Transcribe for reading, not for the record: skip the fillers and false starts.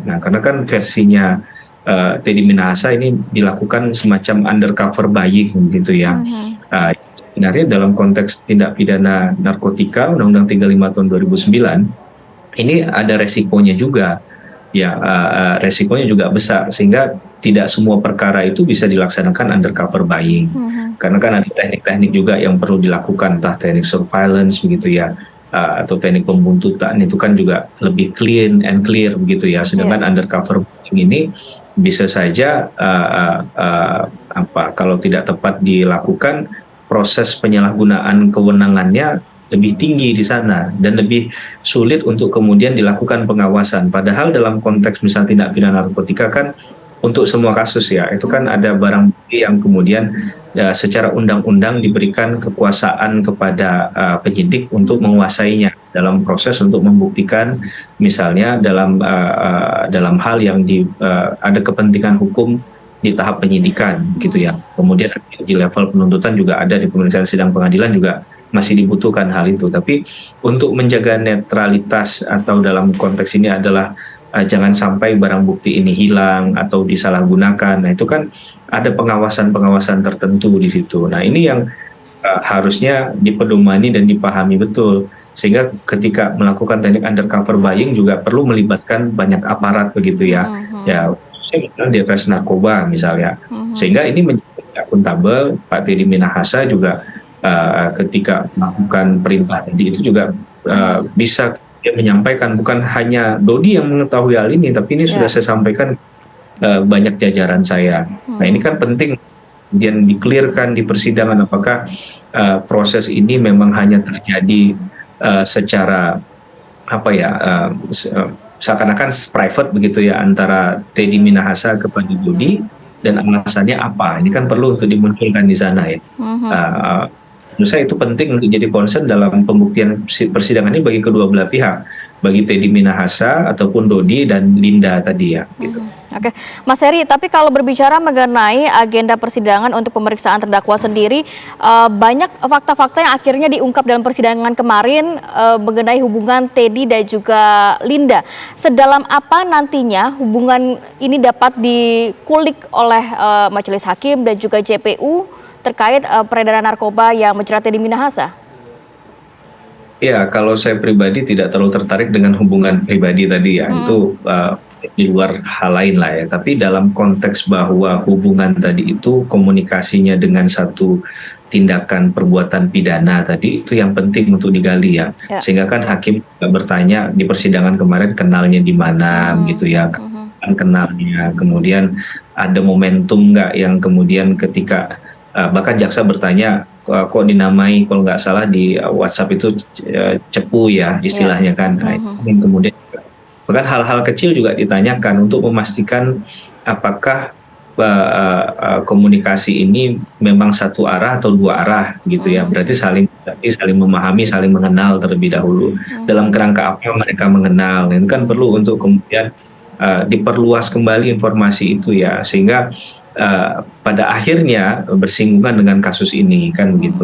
Nah, karena kan versinya Teddy Minahasa ini dilakukan semacam undercover buying gitu ya. Mhm. Sebenarnya dalam konteks tindak pidana narkotika Undang-Undang 35 tahun 2009 ini ada resikonya juga ya, resikonya juga besar sehingga tidak semua perkara itu bisa dilaksanakan undercover buying Mhm. karena kan ada teknik-teknik juga yang perlu dilakukan, entah teknik surveillance begitu ya, atau teknik pembuntutan itu kan juga lebih clean and clear begitu ya, Iya. sedangkan undercover buying ini bisa saja kalau tidak tepat dilakukan, proses penyalahgunaan kewenangannya lebih tinggi di sana dan lebih sulit untuk kemudian dilakukan pengawasan. Padahal dalam konteks misalnya tindak pidana narkotika kan untuk semua kasus ya, itu kan Mhm. ada barang bukti yang kemudian ya, secara undang-undang diberikan kekuasaan kepada penyidik untuk menguasainya dalam proses untuk membuktikan misalnya dalam hal yang ada kepentingan hukum di tahap penyidikan gitu ya. Kemudian di level penuntutan juga ada, di pemeriksaan sidang pengadilan juga masih dibutuhkan hal itu. Tapi untuk menjaga netralitas atau dalam konteks ini adalah jangan sampai barang bukti ini hilang atau disalahgunakan. Nah, itu kan ada pengawasan-pengawasan tertentu di situ. Nah, ini yang harusnya dipedomani dan dipahami betul. Sehingga ketika melakukan teknik undercover buying juga perlu melibatkan banyak aparat begitu ya. Mhm. Ya, khususnya di atas narkoba misalnya. Mhm. Sehingga ini menjadi akuntabel. Pak Teddy Minahasa juga ketika melakukan perintah tadi itu juga bisa dia menyampaikan, bukan hanya Dodi yang mengetahui hal ini, tapi ini sudah Ya. saya sampaikan banyak jajaran saya. Nah, ini Mhm. kan penting kemudian di-clear-kan di persidangan apakah proses ini memang hanya terjadi secara apa ya, seakan-akan private begitu ya antara Teddy Minahasa kepada Dodi, dan alasannya apa? Ini kan perlu untuk dimunculkan di sana ya. Mhm. Uh, Menurut saya itu penting untuk jadi concern dalam pembuktian persidangan ini bagi kedua belah pihak, bagi Teddy Minahasa ataupun Dodi dan Linda tadi ya, gitu. Mhm. Oke, Mas Heri, tapi kalau berbicara mengenai agenda persidangan untuk pemeriksaan terdakwa sendiri, banyak fakta-fakta yang akhirnya diungkap dalam persidangan kemarin mengenai hubungan Teddy dan juga Linda. Sedalam apa nantinya hubungan ini dapat dikulik oleh Majelis Hakim dan juga JPU terkait peredaran narkoba yang menjerat Teddy Minahasa? Ya, kalau saya pribadi tidak terlalu tertarik dengan hubungan pribadi tadi ya, Mhm. itu di luar hal lain lah ya. Tapi dalam konteks bahwa hubungan tadi itu komunikasinya dengan satu tindakan perbuatan pidana tadi, itu yang penting untuk digali ya. Ya. Sehingga kan hakim bertanya di persidangan kemarin kenalnya di mana gitu Mhm. ya, Mhm. kan kenalnya. Kemudian ada momentum nggak yang kemudian ketika bahkan jaksa bertanya, kok dinamai kalau nggak salah di WhatsApp itu cepu ya Ya. istilahnya kan. Nah, itu Mhm. yang kemudian bahkan hal-hal kecil juga ditanyakan untuk memastikan apakah komunikasi ini memang satu arah atau dua arah gitu ya. Mhm. Berarti saling memahami, saling mengenal terlebih dahulu. Dalam Mhm. kerangka apa mereka mengenal. Itu kan perlu untuk kemudian diperluas kembali informasi itu ya, sehingga pada akhirnya bersinggungan dengan kasus ini kan begitu.